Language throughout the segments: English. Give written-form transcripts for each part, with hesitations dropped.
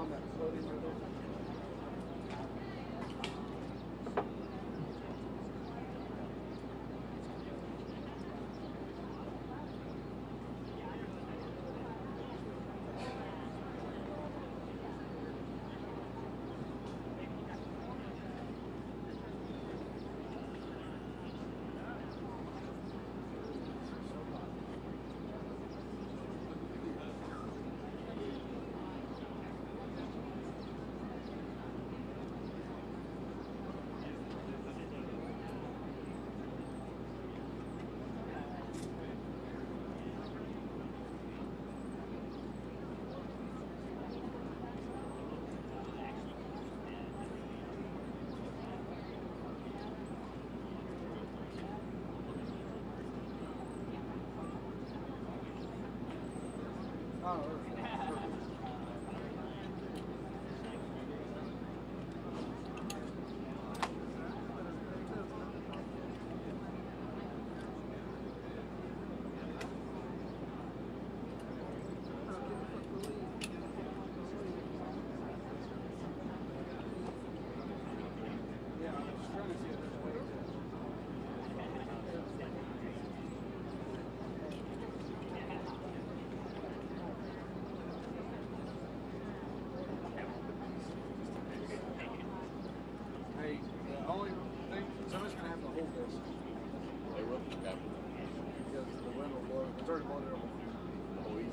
on that podium right there. Hey, the only thing, somebody's gonna have to hold this. They will. Yeah. Because the wind will blow. It's already blowing it over. Oh, easy.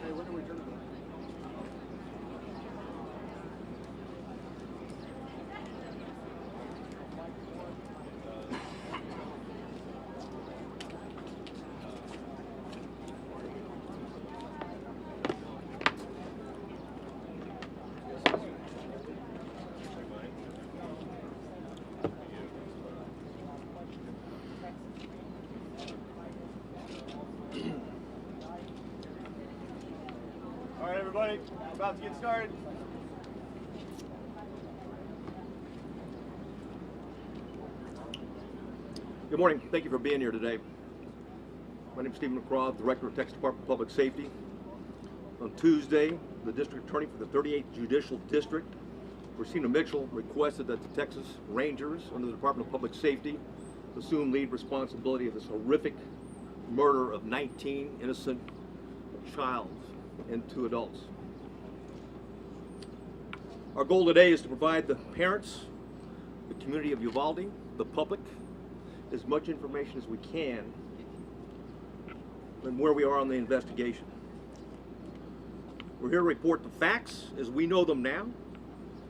Hey, when do we turn it on? All right, everybody, we're about to get started. Good morning. Thank you for being here today. My name is Stephen McCraw, Director of Texas Department of Public Safety. On Tuesday, the District Attorney for the 38th Judicial District, Christina Mitchell, requested that the Texas Rangers under the Department of Public Safety assume lead responsibility of this horrific murder of 19 innocent child and 2 adults. Our goal today is to provide the parents, the community of Uvalde, the public, as much information as we can on where we are on the investigation. We're here to report the facts as we know them now,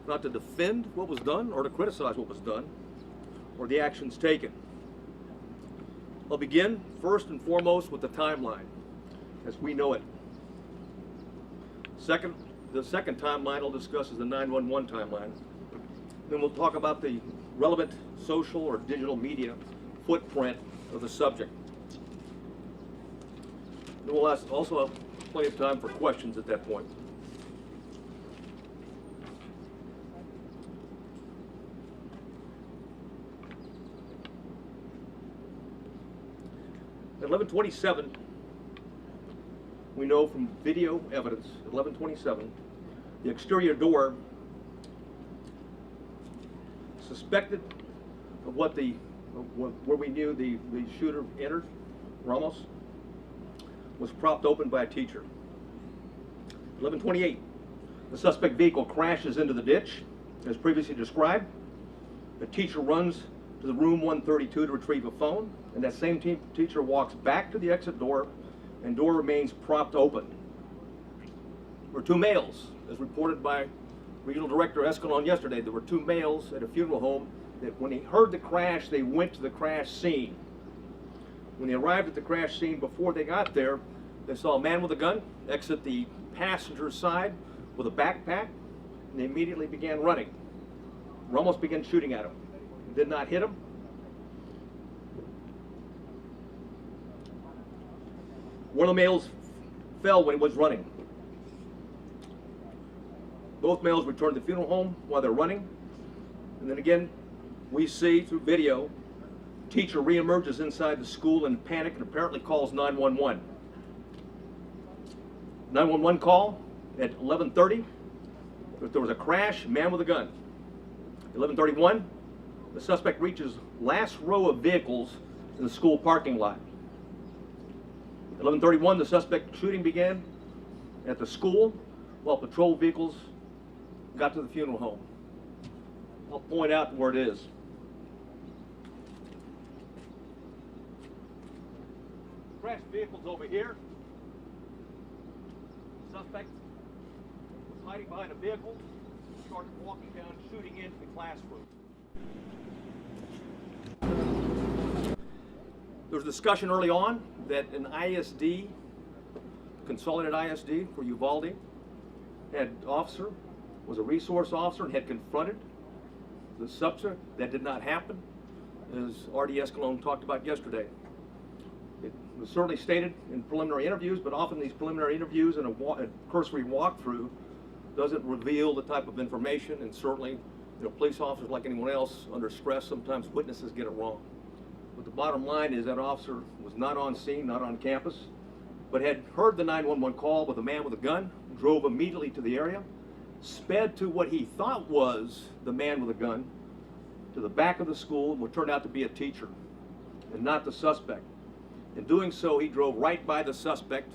not to defend what was done or to criticize what was done or the actions taken. I'll begin first and foremost with the timeline as we know it. The second timeline I'll discuss is the 911 timeline. Then we'll talk about the relevant social or digital media footprint of the subject. Then we'll also have plenty of time for questions at that point. At 11:27, we know from video evidence, at 11:27, the exterior door suspected of where we knew the shooter entered, Ramos, was propped open by a teacher. 11:28, the suspect vehicle crashes into the ditch, as previously described. The teacher runs to the room 132 to retrieve a phone, and that same teacher walks back to the exit door, and door remains propped open. There were 2 males, as reported by Regional Director Escalon yesterday. There were 2 males at a funeral home that when they heard the crash, they went to the crash scene. When they arrived at the crash scene, before they got there, they saw a man with a gun exit the passenger side with a backpack, and they immediately began running. Ramos began shooting at him. Did not hit him. One of the males fell when he was running. Both males returned to the funeral home while they're running. And then again, we see through video, teacher reemerges inside the school in panic and apparently calls 911. 911 call At 11:30, there was a crash, man with a gun. 11:31, the suspect reaches last row of vehicles in the school parking lot. 11:31, the suspect shooting began at the school while patrol vehicles got to the funeral home. I'll point out where it is. Crashed vehicles over here. Suspect was hiding behind a vehicle, started walking down, shooting into the classroom. There was discussion early on that an ISD, consolidated ISD for Uvalde, had officer, was a resource officer and had confronted the suspect. That did not happen, as R.D. Escalone talked about yesterday. It was certainly stated in preliminary interviews, but often these preliminary interviews and a cursory walkthrough doesn't reveal the type of information, and certainly, police officers, like anyone else, under stress, sometimes witnesses get it wrong. But the bottom line is that officer was not on scene, not on campus, but had heard the 911 call with a man with a gun, drove immediately to the area, sped to what he thought was the man with a gun, to the back of the school, what turned out to be a teacher, and not the suspect. In doing so, he drove right by the suspect,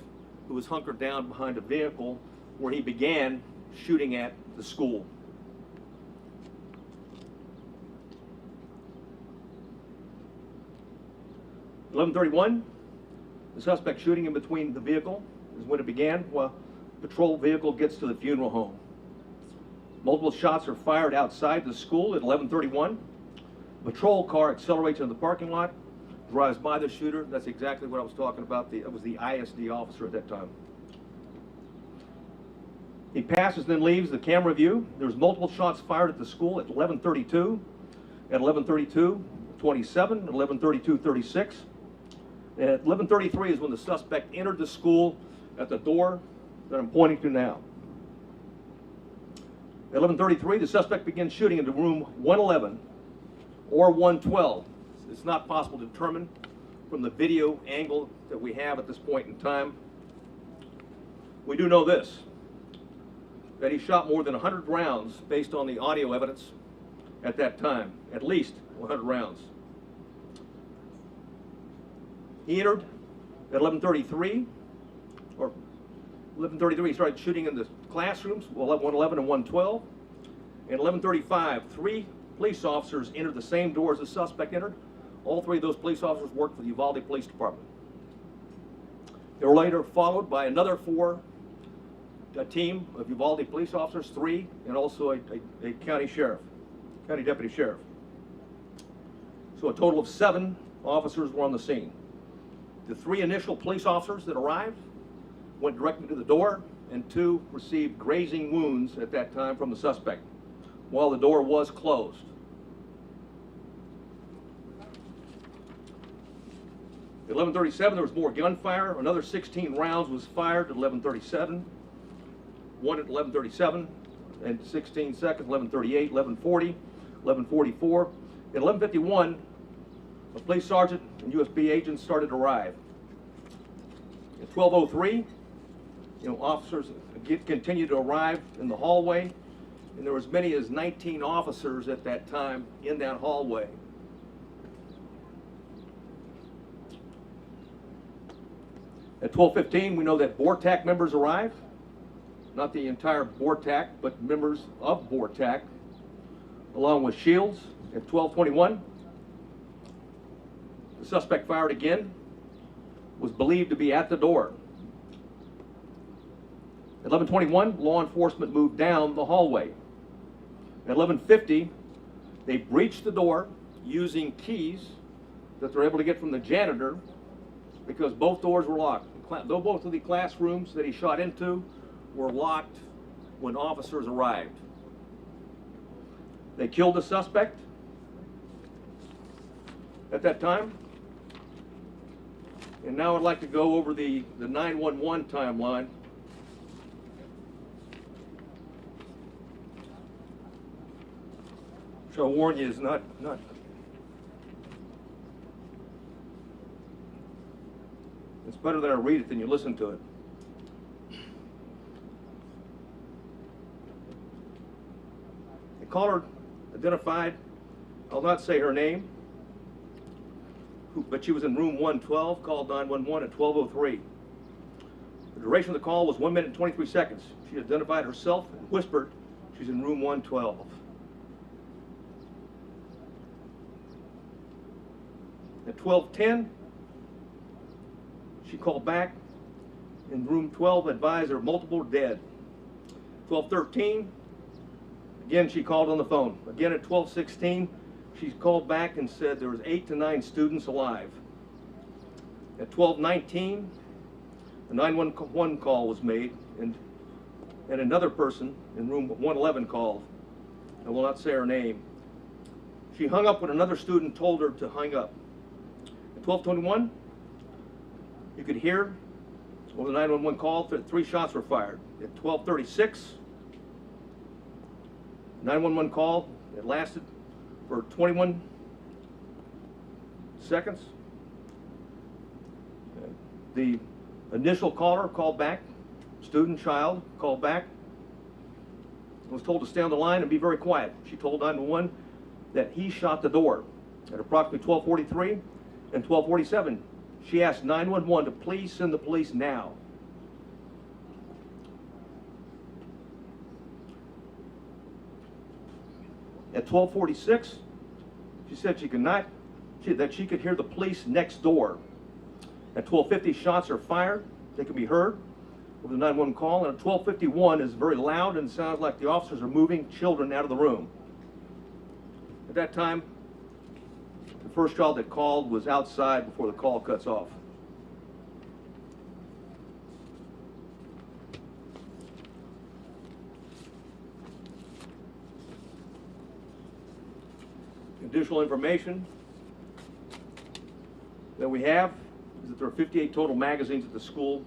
who was hunkered down behind a vehicle, where he began shooting at the school. (11:31), the suspect shooting in between the vehicle is when it began, while patrol vehicle gets to the funeral home. Multiple shots are fired outside the school at 11:31. Patrol car accelerates into the parking lot, drives by the shooter. That's exactly what I was talking about. It was the ISD officer at that time. He passes, then leaves the camera view. There's multiple shots fired at the school at 11:32, at 11:32:27, at 11:32:36. At 11:33 is when the suspect entered the school at the door that I'm pointing to now. At 11:33, the suspect begins shooting into room 111 or 112. It's not possible to determine from the video angle that we have at this point in time. We do know this, that he shot more than 100 rounds based on the audio evidence at that time, at least 100 rounds. He entered at 11:33, or 11:33, he started shooting in the classrooms, 111 and 112. At 11:35, 3 police officers entered the same door as the suspect entered. All 3 of those police officers worked for the Uvalde Police Department. They were later followed by another 4, a team of Uvalde police officers, 3, and also a county deputy sheriff. So a total of 7 officers were on the scene. The 3 initial police officers that arrived went directly to the door, and 2 received grazing wounds at that time from the suspect, while the door was closed. At 11:37, there was more gunfire. Another 16 rounds was fired at 11:37. 1 at 11:37 and 16 seconds, 11:38, 11:40, 11:44. At 11:51, a police sergeant and USB agents started to arrive. At 12:03, officers continued to arrive in the hallway, and there were as many as 19 officers at that time in that hallway. At 12:15, we know that BORTAC members arrived. Not the entire BORTAC, but members of BORTAC, along with Shields. At 12:21, the suspect fired again, was believed to be at the door. At 11:21, law enforcement moved down the hallway. At 11:50, they breached the door using keys that they're able to get from the janitor, because both doors were locked. Though both of the classrooms that he shot into were locked when officers arrived. They killed the suspect at that time. And now I'd like to go over the 911 timeline. Which I'll warn you is not it's better that I read it than you listen to it. caller identified, I'll not say her name, but she was in room 112, called 911 at 12:03. The duration of the call was 1 minute and 23 seconds. She identified herself and whispered she's in room 112. At 12:10, she called back in room 12, advised there were multiple dead. 12:13, again she called on the phone. Again at 12:16, she called back and said there was 8 to 9 students alive. At 12:19, a 911 call was made, and another person in room 111 called. I will not say her name. She hung up when another student told her to hang up. At 12:21, you could hear over the 911 call that 3 shots were fired. At 12:36, 911 call, it lasted for 21 seconds. The initial caller called back, student, child, called back, was told to stay on the line and be very quiet. She told 911 that he shot the door. At approximately 12:43 and 12:47, she asked 911 to please send the police now. At 12:46, she said that she could hear the police next door. At 12:50, shots are fired. They can be heard over the 911 call. And at 12:51 is very loud and sounds like the officers are moving children out of the room. At that time, the first child that called was outside before the call cuts off. Additional information that we have is that there are 58 total magazines at the school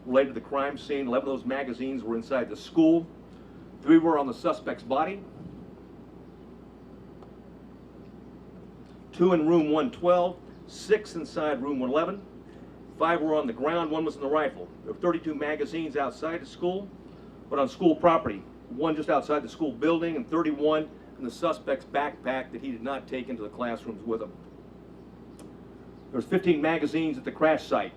related to the crime scene. 11 of those magazines were inside the school. 3 were on the suspect's body. 2 in room 112, 6 inside room 111. 5 were on the ground, 1 was in the rifle. There were 32 magazines outside the school, but on school property. 1 just outside the school building and 31 in the suspect's backpack that he did not take into the classrooms with him. There was 15 magazines at the crash site.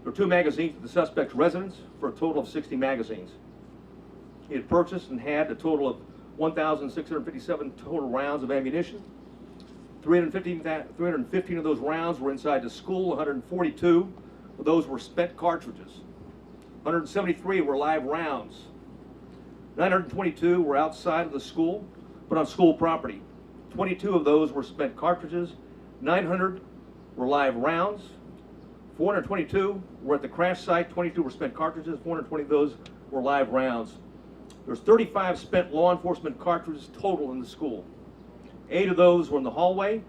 There were 2 magazines at the suspect's residence for a total of 60 magazines. He had purchased and had a total of 1,657 total rounds of ammunition. 315 of those rounds were inside the school. 142 of those were spent cartridges. 173 were live rounds. 922 were outside of the school, but on school property. 22 of those were spent cartridges. 900 were live rounds. 422 were at the crash site. 22 were spent cartridges. 420 of those were live rounds. There's 35 spent law enforcement cartridges total in the school. 8 of those were in the hallway.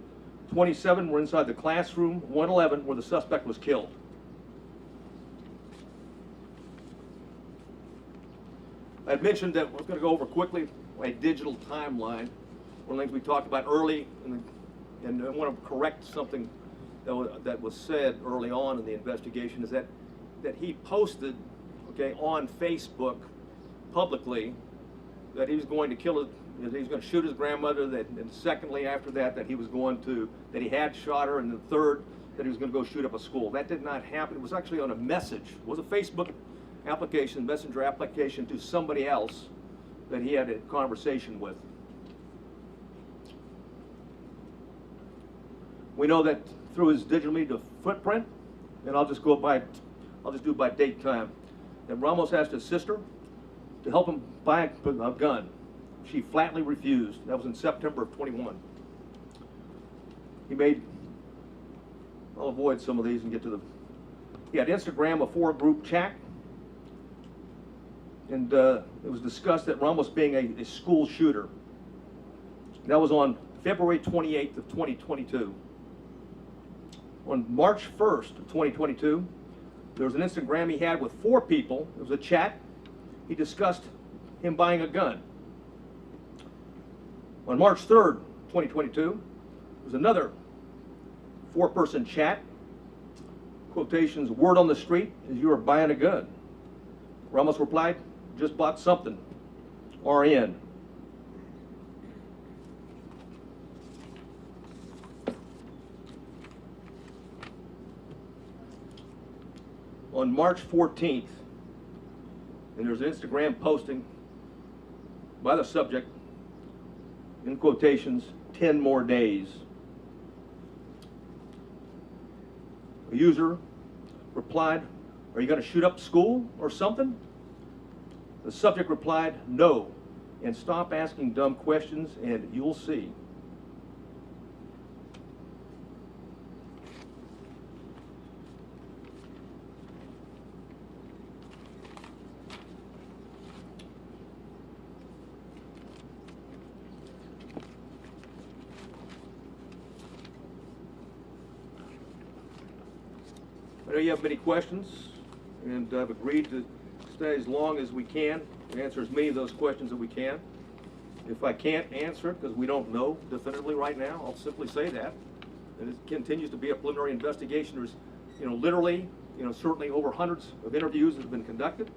27 were inside the classroom. 111 where the suspect was killed. I had mentioned that we're going to go over quickly a digital timeline. One of the things we talked about early, and I want to correct something that was said early on in the investigation, is that he posted, on Facebook publicly that he was going to kill that he was going to shoot his grandmother. And secondly, after that, that he had shot her, and the third, that he was going to go shoot up a school. That did not happen. It was actually on a message. It was a Facebook application, messenger application to somebody else that he had a conversation with. We know that through his digital media footprint, and I'll just do it by date time, that Ramos asked his sister to help him buy a gun. She flatly refused. That was in September of 21. I'll avoid some of these and get to he had Instagram, a 4-group chat, and it was discussed that Ramos being a school shooter. That was on February 28th of 2022. On March 1st of 2022, there was an Instagram he had with 4 people. It was a chat. He discussed him buying a gun. On March 3rd, 2022, there was another 4-person chat. Quotations, word on the street is you are buying a gun. Ramos replied, just bought something. RN. on March 14th, and there's an Instagram posting by the subject, in quotations, 10 more days. A user replied, "Are you going to shoot up school or something?" The subject replied, "No, and stop asking dumb questions and you'll see." I know you have many questions, and I've agreed to stay as long as we can, to answer as many of those questions as we can. If I can't answer it, because we don't know definitively right now, I'll simply say that. And it continues to be a preliminary investigation. There's, literally, certainly over hundreds of interviews that have been conducted,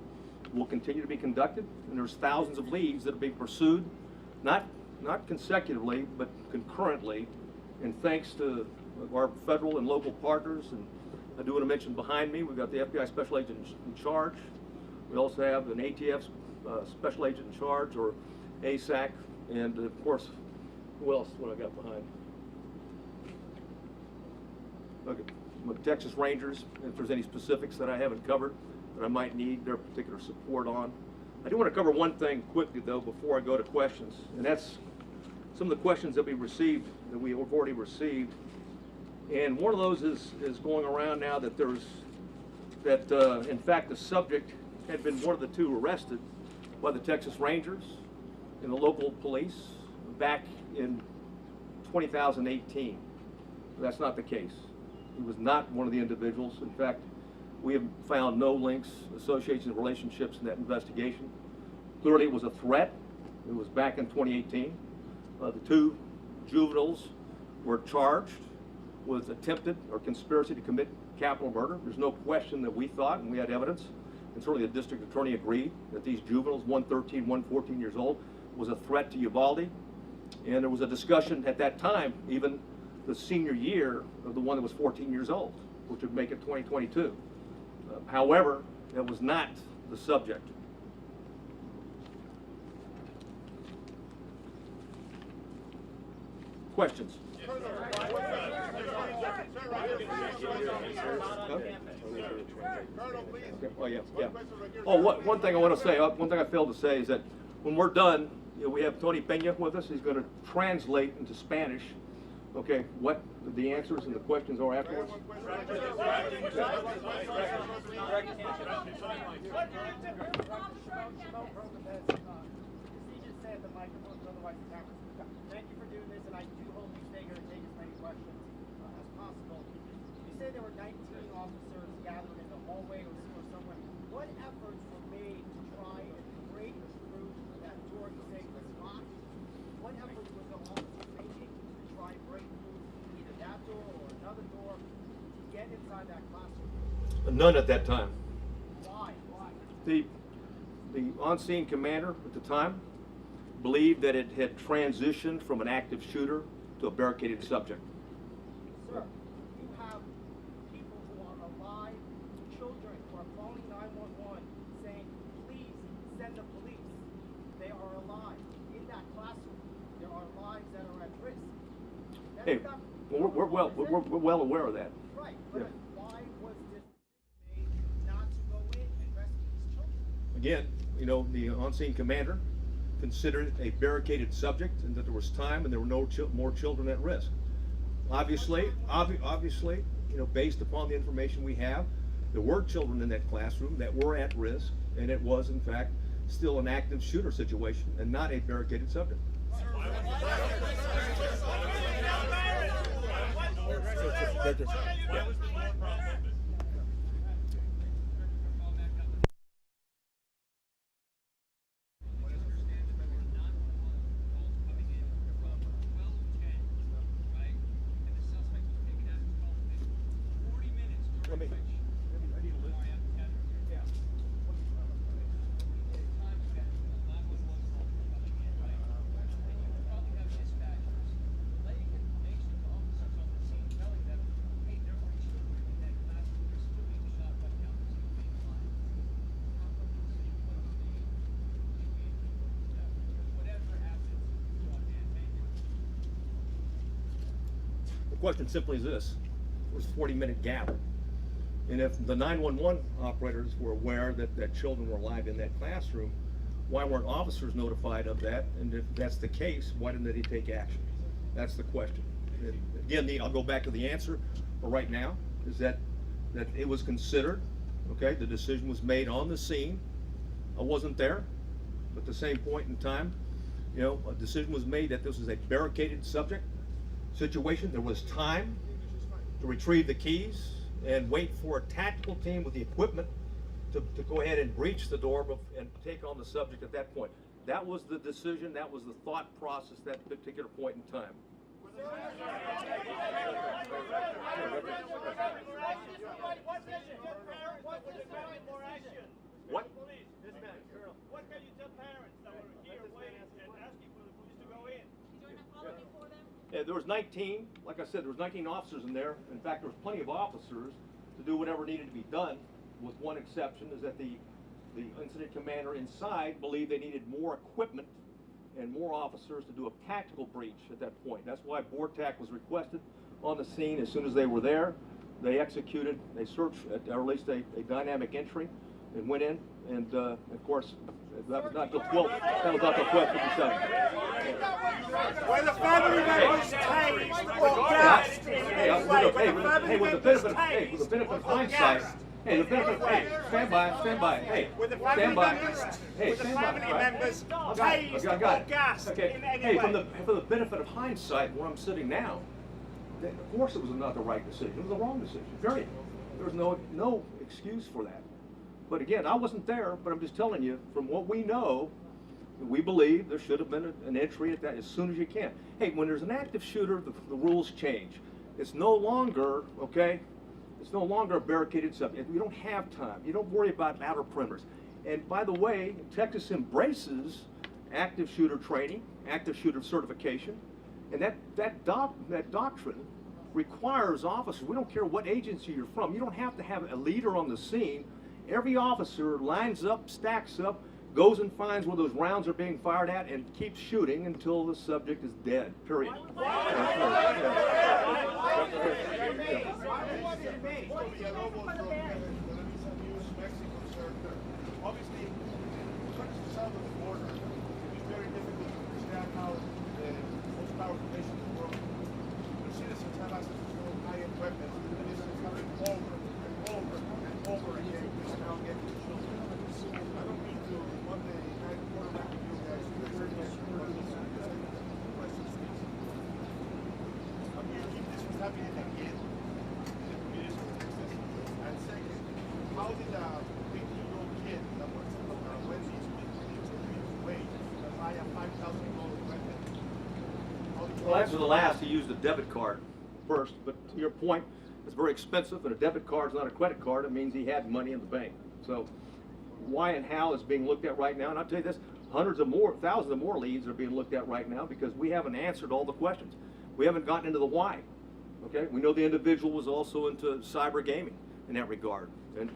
will continue to be conducted, and there's thousands of leads that are being pursued, not consecutively, but concurrently, and thanks to our federal and local partners. And I do want to mention behind me, we've got the FBI Special Agent in charge. We also have an ATF Special Agent in charge, or ASAC, and of course, who else? What I got behind? Okay, with Texas Rangers, if there's any specifics that I haven't covered that I might need their particular support on. I do want to cover one thing quickly, though, before I go to questions, and that's some of the questions that we have already received. And one of those is going around now that in fact, the subject had been one of the two arrested by the Texas Rangers and the local police back in 2018. That's not the case. He was not one of the individuals. In fact, we have found no links, associations, relationships in that investigation. Clearly, it was a threat. It was back in 2018. The two juveniles were charged with attempted or conspiracy to commit capital murder. There's no question that we thought, and we had evidence, and certainly the district attorney agreed, that these juveniles, one 13, one 14 years old, was a threat to Uvalde. And there was a discussion at that time, even the senior year of the one that was 14 years old, which would make it 2022. However, that was not the subject. Questions? Oh, yeah. Oh, one thing I want to say, one thing I failed to say is that when we're done, we have Tony Pena with us. He's going to translate into Spanish, okay, what the answers and the questions are afterwards. Thank you for doing this, and I do hope you stay here and take as many questions as possible. You say there were 19 officers gathered in the hallway or somewhere. What efforts were made to try and break through that door? You say it was locked. What efforts were the officers making to try and break through either that door or another door to get inside that classroom? None at that time. Why? The on-scene commander at the time believed that it had transitioned from an active shooter to a barricaded subject. Sir, you have people who are alive, children who are calling 911 saying, please send the police. They are alive. In that classroom, there are lives that are at risk. Hey, we're well aware of that. Right, but why was this made not to go in and rescue these children? Again, the on-scene commander considered it a barricaded subject, and that there was time and there were no more children at risk. Obviously, based upon the information we have, there were children in that classroom that were at risk, and it was in fact still an active shooter situation and not a barricaded subject. question simply is this: it was a 40-minute gap, and if the 911 operators were aware that children were alive in that classroom, why weren't officers notified of that? And if that's the case, why didn't they take action? That's the question. And again, I'll go back to the answer for right now, is that it was considered, okay, the decision was made on the scene. I wasn't there, but at the same point in time, you know, a decision was made that this was a barricaded situation. There was time to retrieve the keys and wait for a tactical team with the equipment to go ahead and breach the door and take on the subject at that point. That was the decision, that was the thought process at that particular point in time. What? What can you tell parents that were here waiting and asking for the police to go in? Yeah, there was 19, like I said, there was 19 officers in there. In fact, there was plenty of officers to do whatever needed to be done, with one exception, is that the incident commander inside believed they needed more equipment and more officers to do a tactical breach at that point. That's why BORTAC was requested on the scene. As soon as they were there, they executed, they searched, or at least a dynamic entry, and went in, and of course, that was not till 12, that was not till 12:57. Were the family members tased or gassed in any way? With the benefit of hindsight, stand by, hey, Were the stand family by, members, hey, were the stand by, family right. members I tased got or it. gassed Okay, in any hey, way? for the benefit of hindsight, where I'm sitting now, of course it was not the right decision, it was the wrong decision, period. There's no excuse for that. But again, I wasn't there, but I'm just telling you, from what we know, we believe there should have been an entry at that as soon as you can. Hey, when there's an active shooter, the rules change. It's no longer, okay, it's no longer a barricaded subject. We don't have time. You don't worry about outer perimeters. And by the way, Texas embraces active shooter training, active shooter certification, and that doctrine requires officers, we don't care what agency you're from, you don't have to have a leader on the scene. Every officer lines up, stacks up, goes and finds where those rounds are being fired at, and keeps shooting until the subject is dead, period. Obviously, countries south of the border, it's very difficult to understand how the most powerful nation in the world, the citizens have access to so high-end weapons, and this is happening over and over and over again. We now get to children. I don't mean to one day kind of quarterback you guys, but questions, please. I mean, if this was happening again, in the communities of Texas, and second, how did a 18-year-old kid that works at Wendy's wait to buy a $5,000 weapon? Well, answer the last, he used a debit card first, but to your point, it's very expensive, and a debit card is not a credit card. It means he had money in the bank. So why and how is being looked at right now, and I'll tell you this, thousands of more leads are being looked at right now because we haven't answered all the questions. We haven't gotten into the why. Okay, we know the individual was also into cyber gaming in that regard, and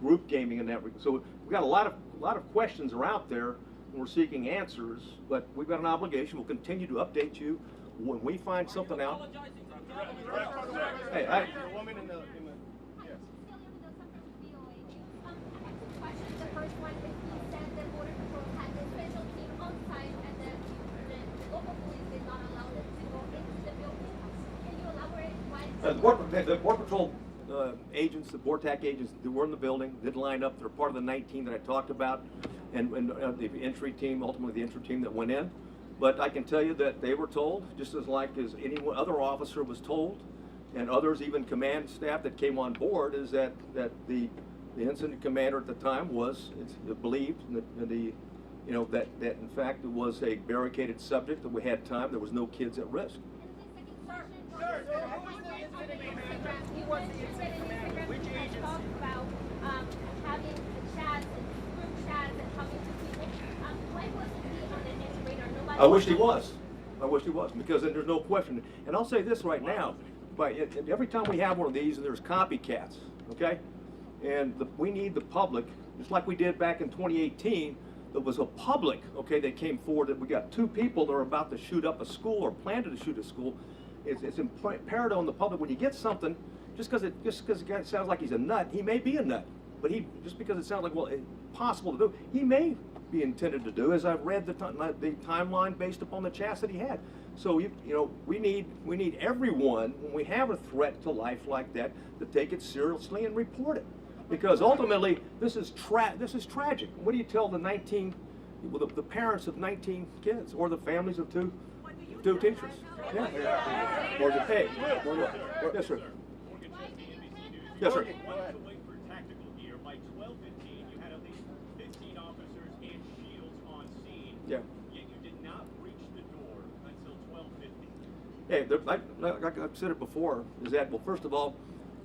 group gaming in that regard. So we've got a lot of questions are out there, and we're seeking answers. But we've got an obligation. We'll continue to update you when we find something out. Hey, The woman in the yes. The first one is he said that Border Patrol had a special team on site and that the local police did not allow them to go into the building. Can you elaborate why? The Border Patrol agents, the BORTAC agents that were in the building, did line up. They're part of the 19 that I talked about, and the entry team, ultimately the entry team that went in. But I can tell you that they were told, just as any other officer was told, and others, even command staff that came on board, is that the incident commander at the time believed that that in fact it was a barricaded subject, that we had time, there was no kids at risk. He was the incident commander. Which agency? Talked about having chats and group chats and talking to people. Why wasn't he on the next radar? Nobody. I wish he was. I wish he was, because then there's no question. And I'll say this right now: every time we have one of these, there's copycats. Okay, and we need the public, just like we did back in 2018. There was a public, okay, that came forward that we got 2 people that are about to shoot up a school or planned to shoot a school. it's imperative on the public when you get something, just because the guy sounds like he's a nut, he may be a nut. But just because it sounds like, well, impossible to do, he may be intended to do, as I've read the timeline based upon the chats that he had. So we need everyone, when we have a threat to life like that, to take it seriously and report it, because ultimately this is tragic. What do you tell the parents of 19 kids, or the families of two teachers? Yeah. Hey, yes, sir. Yes, sir. By 12:15, you had at least 15 officers and shields on scene. Yeah. Yet you did not reach the door until 12:50. Hey, like I've said it before, is that, well, first of all,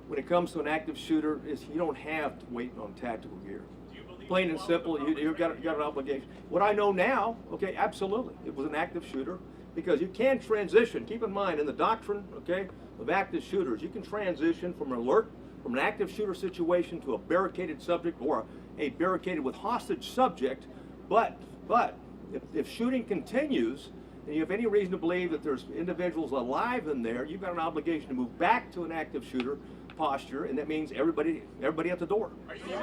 when it comes to an active shooter, you don't have to wait on tactical gear. Plain and simple, you've got an obligation. What I know now, okay, absolutely, it was an active shooter, because you can transition. Keep in mind, in the doctrine, okay, of active shooters, you can transition from an active shooter situation to a barricaded subject, or a barricaded with hostage subject. But if shooting continues, and you have any reason to believe that there's individuals alive in there, you've got an obligation to move back to an active shooter posture, and that means everybody at the door. Are you saying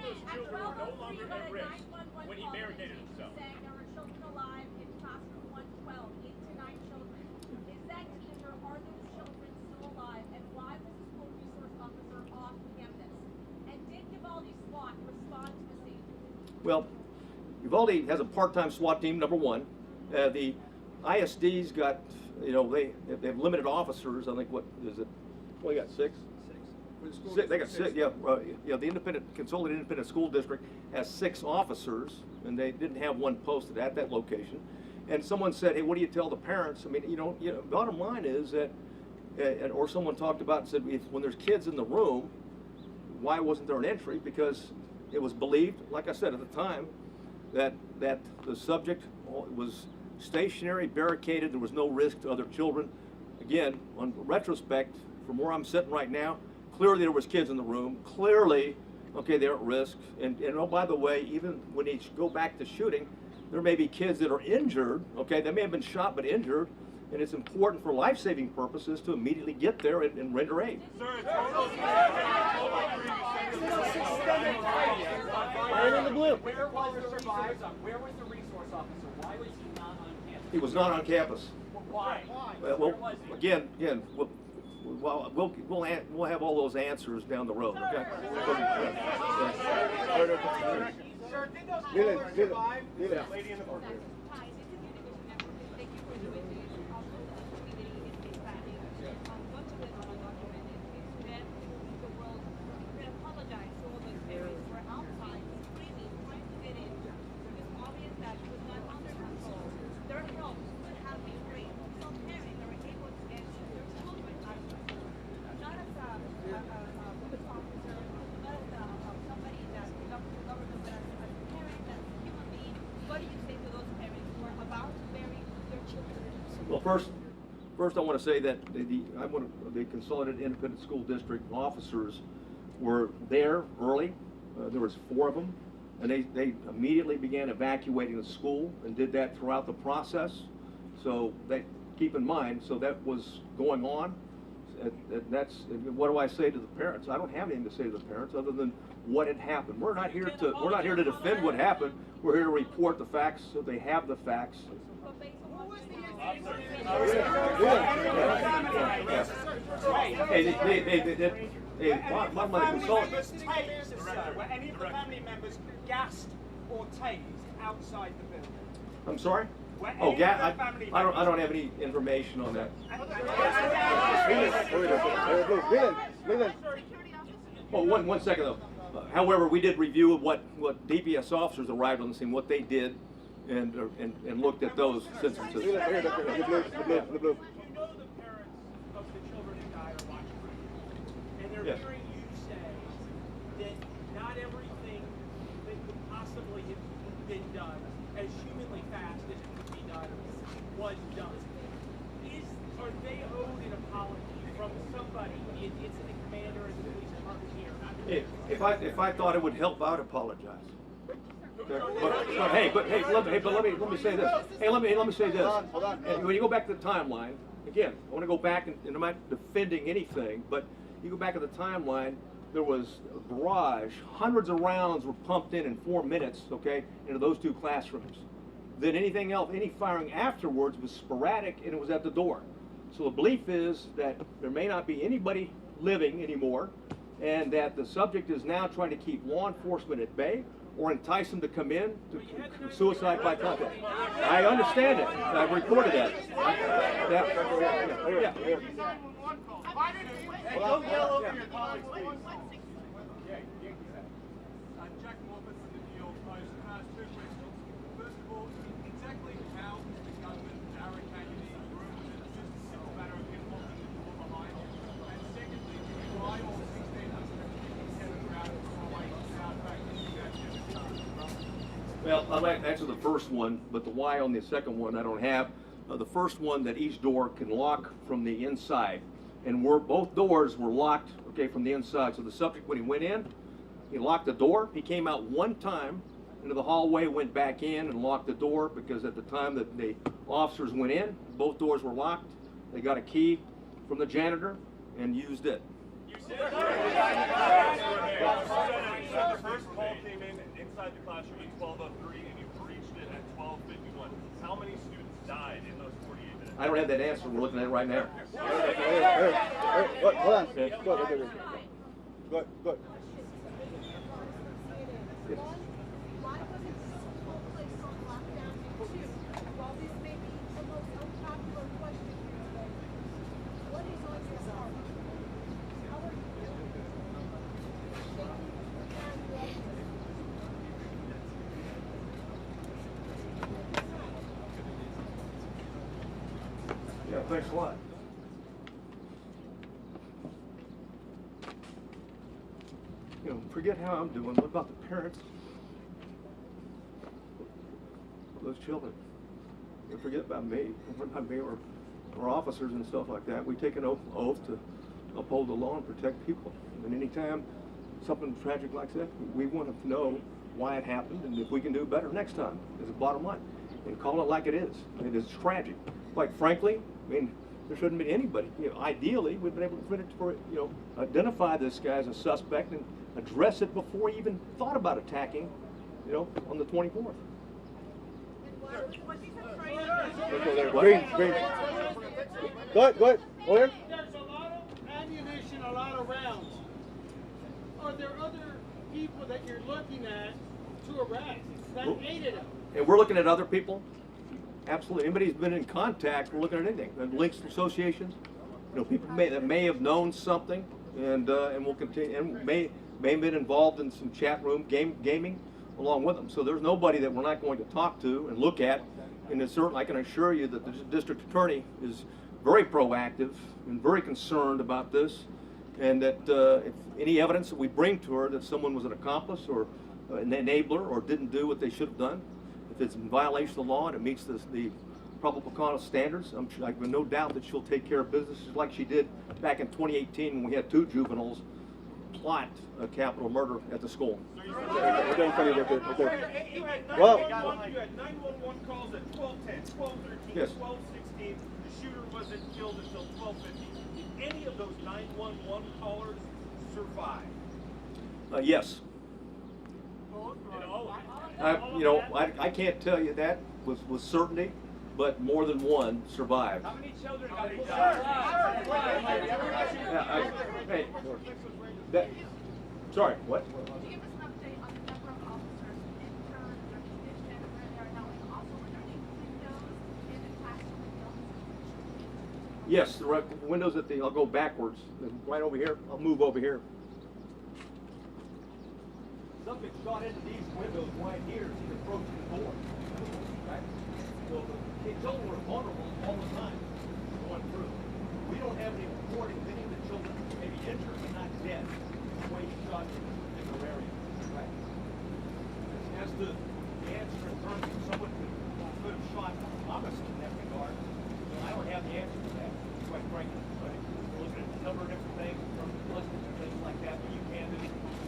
those children were no longer at risk when he barricaded himself? Saying there were children alive in classroom 112, 8 to 9 children. Is that teacher, are those children still alive? And why was the school resource officer off campus? And did Uvalde SWAT respond to the scene? Well, Uvalde has a part-time SWAT team, number one. The ISD's got, they have limited officers. I think, what is it? Well, you got six? Six. They got six, yeah. The Consolidated Independent School District has 6 officers, and they didn't have one posted at that location. And someone said, hey, what do you tell the parents? I mean, bottom line is that, or someone talked about and said, when there's kids in the room, why wasn't there an entry? Because it was believed, like I said at the time, that the subject was stationary, barricaded, there was no risk to other children. Again, on retrospect, from where I'm sitting right now, clearly there was kids in the room. Clearly, okay, they're at risk. And oh, by the way, even when they go back to shooting, there may be kids that are injured. Okay, they may have been shot but injured, and it's important for life-saving purposes to immediately get there and render aid. Where was the resource officer? Why was he not on campus? He was not on campus. Why? Well, again, we'll have all those answers down the road. Okay. Sir, did those children survive? Lady in the board. Hi, this is Univision Network. Thank you for doing this. Also, the community is expanding. Going to this undocumented is then the world can apologize to all those parents who are outside screaming, trying to get in. It was obvious that it was not under control. Their help could have been great. Some parents are able to get their children out of school. Not as a police officer, not as somebody that belongs to the government, but as a parent, as a human being. What do you say to those parents who are about to bury their children? Well, first I want to say that the Consolidated Independent School District officers were there early. There was 4 of them, and they immediately began evacuating the school and did that throughout the process. So keep in mind, so that was going on. What do I say to the parents? I don't have anything to say to the parents other than what had happened. We're not here to defend what happened. We're here to report the facts so they have the facts. Were any of the family members gassed or tased outside the building? I'm sorry? I don't have any information on that. Well, one second though. However, we did review what DPS officers arrived on the scene, what they did, and looked at those instances. You know the parents of the children who died are watching right now. And they're Yes. hearing you say that not everything that could possibly have been done as humanly fast as it could be done was done. Are they owed an apology from somebody, incident commander and the police department here? If I thought it would help, I'd apologize. Who? Okay? But let me say this. Hey, let me say this. Hold on. And when you go back to the timeline, again, I want to go back, and I'm not defending anything, but you go back to the timeline, there was a barrage, hundreds of rounds were pumped in 4 minutes, okay, into those 2 classrooms. Then anything else, any firing afterwards was sporadic, and it was at the door. So the belief is that there may not be anybody living anymore, and that the subject is now trying to keep law enforcement at bay or entice them to come in to suicide by contact. I understand it. I've reported that. Yeah. Don't yell over your colleagues, please. Jack Morpeth from the New York Post. Can I ask 2 questions? First of all, exactly how is the gunman barricaded in the room? Is it just a simple matter of him locking the door behind him? And secondly, why all 1,657 rounds from away out back into that Jefferson? Well, I'll answer the first one, but the why on the second one I don't have. The first one, that each door can lock from the inside, and both doors were locked, okay, from the inside. So the subject, when he went in, he locked the door. He came out one time into the hallway, went back in and locked the door, because at the time that the officers went in, both doors were locked. They got a key from the janitor and used it. You said the first call came in inside the classroom at 12:03, and you breached it at 12:51. How many students died in those 48 minutes? I don't have that answer. We're looking at it right now. Hold on. Good. Yes. Why wasn't this whole place on lockdown? 2, while this may be the most unpopular question here today, what is on your heart? How are you doing? Yeah, thanks a lot. You know, forget how I'm doing. What about the parents of those children? You forget about me, or officers and stuff like that. We take an oath to uphold the law and protect people. And anytime something tragic like that, we want to know why it happened and if we can do better next time, is the bottom line. And call it like it is. It is tragic. Quite frankly, I mean, there shouldn't be anybody. You know, ideally, we've been able to identify this guy as a suspect and address it before he even thought about attacking, on the 24th. Green. Go ahead. Over here. There's a lot of ammunition, a lot of rounds. Are there other people that you're looking at to arrest? That aided them. And we're looking at other people. Absolutely. Anybody who's been in contact, we're looking at anything. And links to associations, people that may have known something, and will continue, and may have been involved in some chat room gaming along with them. So there's nobody that we're not going to talk to and look at. And it's certain, I can assure you that the district attorney is very proactive and very concerned about this, and that if any evidence that we bring to her that someone was an accomplice or an enabler or didn't do what they should have done, if it's in violation of the law and it meets the probable cause standards, I have no doubt that she'll take care of business just like she did back in 2018 when we had 2 juveniles plot a capital murder at the school. We're doing funny right there. You had 911 calls at 12:10, 12:13, Yes. 12:16. The shooter wasn't killed until 12:50. Did any of those 911 callers survive? Yes. I can't tell you that with certainty, but more than one survived. How many children got Sorry, what? Could you give us an update on the number of officers interned, their condition, where they are now, and also were there any windows in the classroom buildings? Yes, the windows I'll go backwards, right over here. I'll move over here. Something shot into these windows right here as he's approaching the door. Right? So the children were vulnerable all the time going through. We don't have any reporting of any of the children maybe injured but not dead the way he shot in this particular area. Right? As to the answer in terms of someone could have shot opposite in that regard, I don't have the answer to that, quite frankly. But we're looking at a number of different things from ballistics and things like that, but you can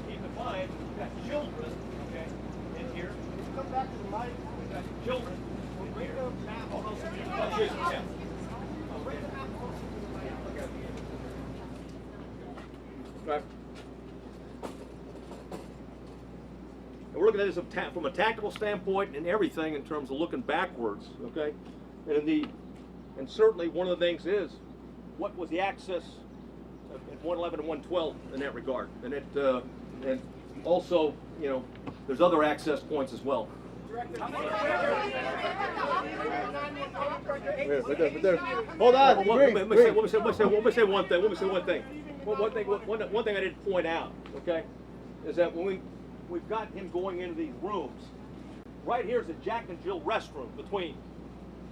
keep in mind we've got children, okay, in here. Right. And we're looking at this from a tactical standpoint and everything in terms of looking backwards, okay? And certainly one of the things is, what was the access at 111 and 112 in that regard? And also, you know, there's other access points as well. Right there. Hold on. Let me say one thing. One thing I didn't point out, okay, is that when we've got him going into these rooms, right here is the Jack and Jill restroom between.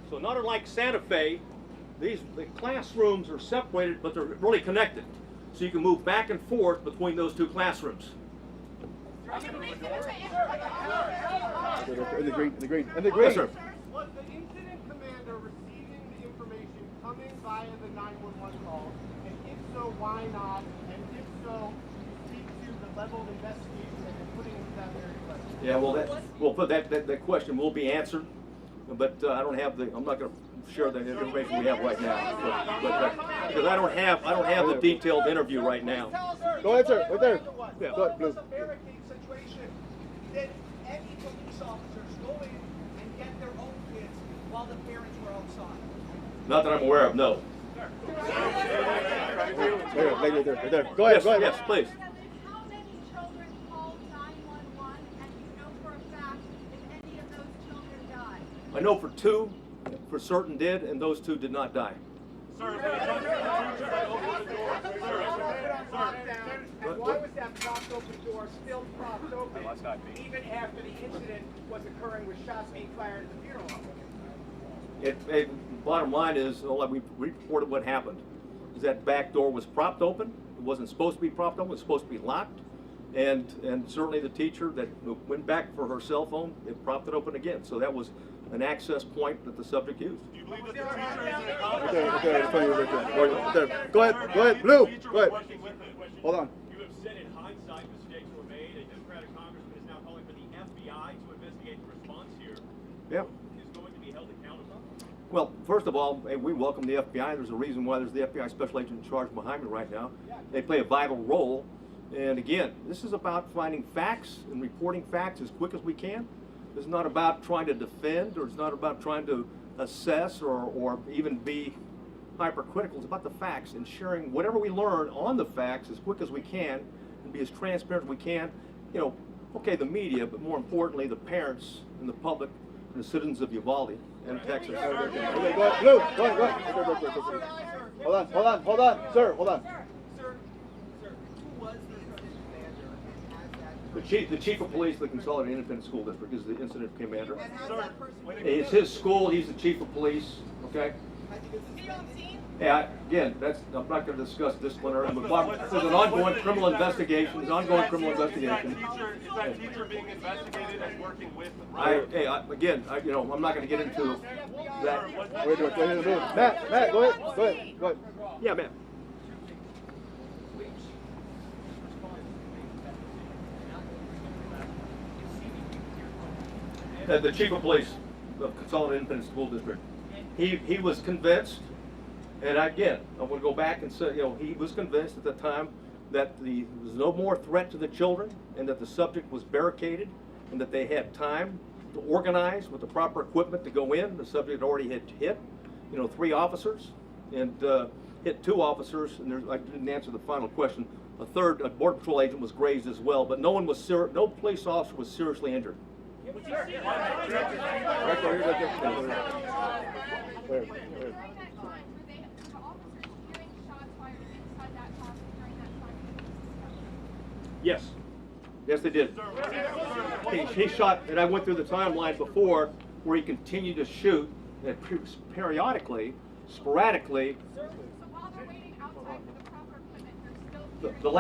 So not unlike Santa Fe, the classrooms are separated, but they're really connected. So you can move back and forth between those two classrooms. In the green. Yes, sir. Was the incident commander receiving the information coming via the 911 call? And if so, why not? And if so, speak to the level of investigation that you're putting into that very question. Yeah, that question will be answered, but I don't have I'm not going to share the information we have right now, because I don't have the detailed interview right now. Go ahead, sir. Right there. Yeah. Go ahead, It was a barricade situation. Did any police officers go in and get their own kids while the parents were outside? Not that I'm aware of, no. Right there. Go ahead. Yes, please. How many children called 911 and you know for a fact if any of those children died? I know for two, for certain did, and those two did not die. Sir, when it comes to the teachers that open the door, And why was that propped open door still propped open even after the incident was occurring with shots being fired at the funeral home? Bottom line is, we reported what happened. Is that back door was propped open. It wasn't supposed to be propped open. It was supposed to be locked. And certainly the teacher that went back for her cell phone, it propped it open again. So that was an access point that the subject used. do you believe that the teacher is an Right there. Go ahead. Blue. Go ahead. working with it? Hold on. You have said in hindsight mistakes were made. A Democratic congressman is now calling for the FBI to investigate the response here. Yeah. Is going to be held accountable. Well, first of all, we welcome the FBI. There's a reason why there's the FBI special agent in charge behind me right now. They play a vital role. And again, this is about finding facts and reporting facts as quick as we can. It's not about trying to defend, or it's not about trying to assess or even be hypercritical. It's about the facts and sharing whatever we learn on the facts as quick as we can and be as transparent as we can. You know, okay, the media, but more importantly, the parents and the public and the citizens of Uvalde and Texas. Okay, go ahead. Blue. Go ahead. Hold on. Sir, hold on. Sir, who was the incident commander and has that? The chief of police of the Consolidated Independent School District is the incident commander. And how's that person? It's his school. He's the chief of police. Okay. Yeah, again, I'm not going to discuss disciplinary, but there's an ongoing criminal investigation. There's ongoing criminal investigation. Is that teacher being investigated and working with? I'm not going to get into that. Wait, Matt, go ahead. Yeah, man. The chief of police of Consolidated Independent School District, he was convinced, and again, I'm going to go back and say, he was convinced at the time that there was no more threat to the children, and that the subject was barricaded, and that they had time to organize with the proper equipment to go in. The subject already had hit, 3 officers, and hit 2 officers, and I didn't answer the final question. A border patrol agent was grazed as well, but no police officer was seriously injured. Right there. During that time, were the officers hearing shots fired inside that classroom during that time? Yes. Yes, they did. He shot, and I went through the timeline before, where he continued to shoot, and periodically, sporadically. So while they're waiting outside for the proper equipment, they're still The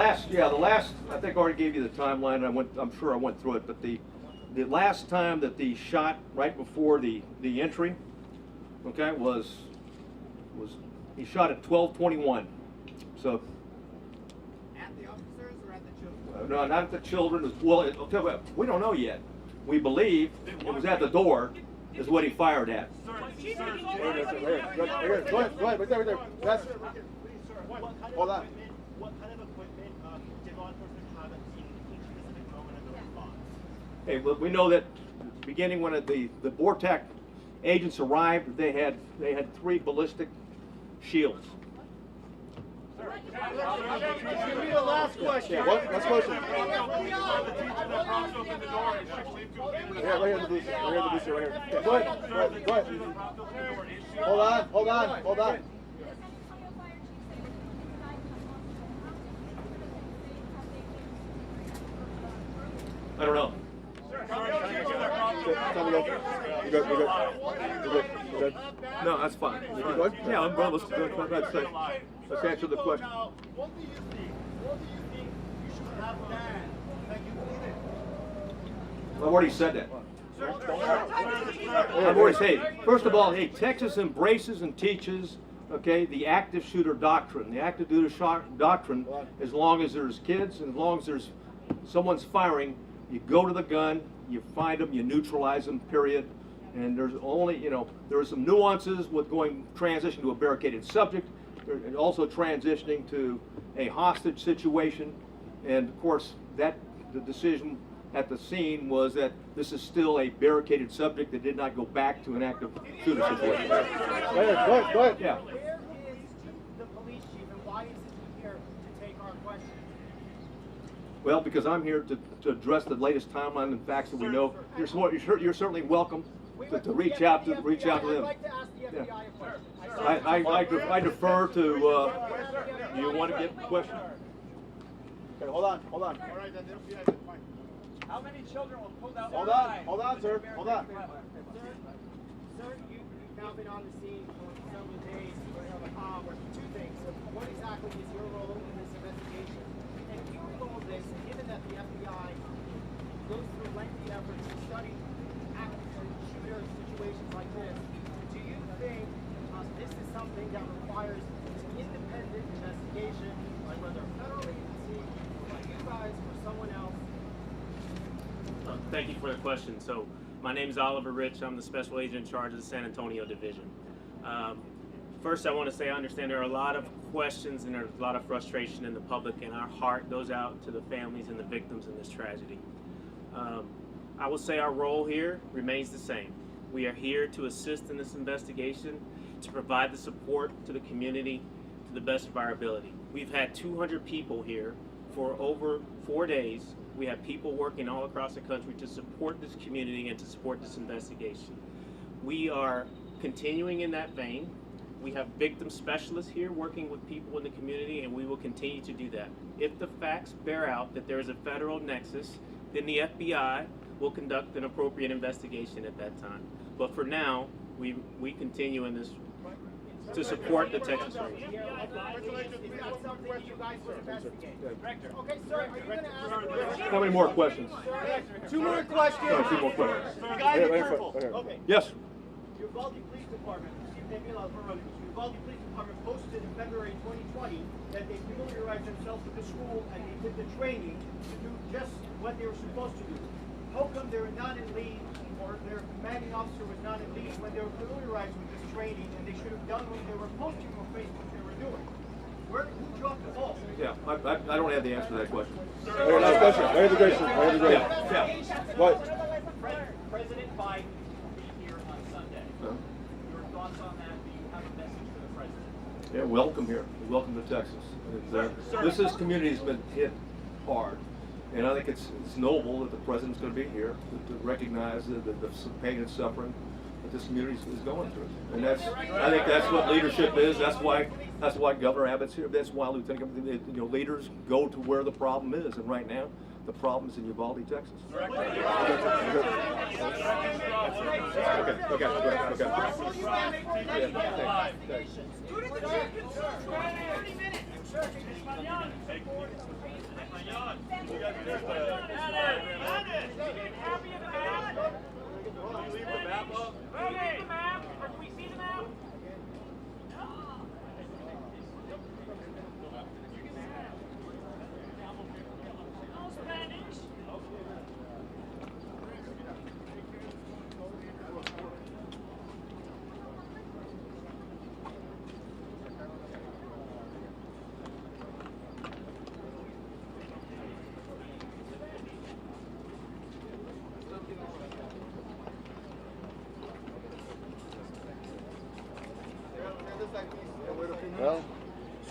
last, I think I already gave you the timeline, and I'm sure I went through it, but the last time that the shot right before the entry, okay, was he shot at 12:21. So At the officers or at the children? no, not at the children. I'll tell you what, we don't know yet. We believe it was at the door, is what he fired at. Right here. Go ahead. Right there. Yes. Hold on. What kind of equipment did law enforcement have in each specific moment of the response? Hey, well, we know that beginning when the BORTAC agents arrived, they had 3 ballistic shields. Give me the last question. Yeah, what? Last question. The teacher that propped open the door and shook leave to him. Yeah, right here in the booth. Right here in the booth. Right here. Yeah, go ahead. Go ahead. Go ahead. Hold on. Hold on. Hold on. I don't know. Tell me go. You good? You good? You good? You good? No, that's fine. You good? Yeah, I'm going. Let's answer the question. Now, what do you think? What do you think you should have done that you didn't? I've already said that. I've already said. First of all, hey, Texas embraces and teaches, okay, the active shooter doctrine. The active shooter doctrine, as long as there's kids and as long as there's someone's firing, you go to the gun, you find them, you neutralize them, period. And there's only, there are some nuances with transition to a barricaded subject, and also transitioning to a hostage situation. And of course, the decision at the scene was that this is still a barricaded subject that did not go back to an active shooter situation. Go ahead. Go ahead. Yeah. Where is the police chief and why isn't he here to take our questions? Well, because I'm here to address the latest timeline and facts that we know. You're certainly welcome to reach out to them. I'd like to ask the FBI a question. I defer to. You want to get the question? Okay, hold on. Hold on. All right, then the FBI is fine. How many children were pulled out? Hold on. Hold on, sir. Hold on. Sir, you've now been on the scene for several days. With 2 things. What exactly is your role in this investigation? And hearing all this, given that the FBI goes through lengthy efforts to study active shooter situations like this, do you think this is something that requires an independent investigation by whether a federal agency, by you guys, or someone else? Thank you for the question. So my name is Oliver Rich. I'm the special agent in charge of the San Antonio division. First, I want to say I understand there are a lot of questions and there's a lot of frustration in the public, and our heart goes out to the families and the victims in this tragedy. I will say our role here remains the same. We are here to assist in this investigation, to provide the support to the community to the best of our ability. We've had 200 people here for over 4 days. We have people working all across the country to support this community and to support this investigation. We are continuing in that vein. We have victim specialists here working with people in the community, and we will continue to do that. If the facts bear out that there is a federal nexus, then the FBI will conduct an appropriate investigation at that time. But for now, we continue in this to support the Texas Rangers. Is that something that you guys would investigate? Okay, sir, are you going to ask? How many more questions? 2 more questions. No, 2 more questions. The guy in purple. Right here. Okay. Yes. Uvalde Police Department, Uvalde Police Department posted in February 2020 that they familiarized themselves with the school and they did the training to do just what they were supposed to do. How come they were not in lead, or their commanding officer was not in lead when they were familiarized with this training, and they should have done what they were posting on Facebook they were doing? Who dropped the ball? Yeah, I don't have the answer to that question. Right here, last question. Right here, the great. Right here, the great. Yeah. What? President Biden will be here on Sunday. Your thoughts on that? Do you have a message for the president? Yeah, welcome here. Welcome to Texas. This community's been hit hard, and I think it's noble that the president's going to be here to recognize the pain and suffering that this community is going through. And I think that's what leadership is. That's why Governor Abbott's here. That's why Lieutenant Governor, leaders go to where the problem is. And right now, the problem is in Uvalde, Texas.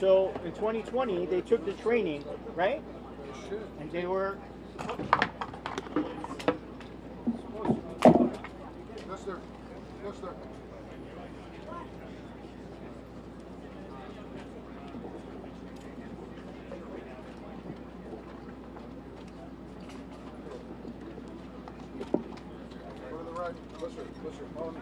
So in 2020, they took the training, right? And they were. Mister. Go to the right. Mister, follow me.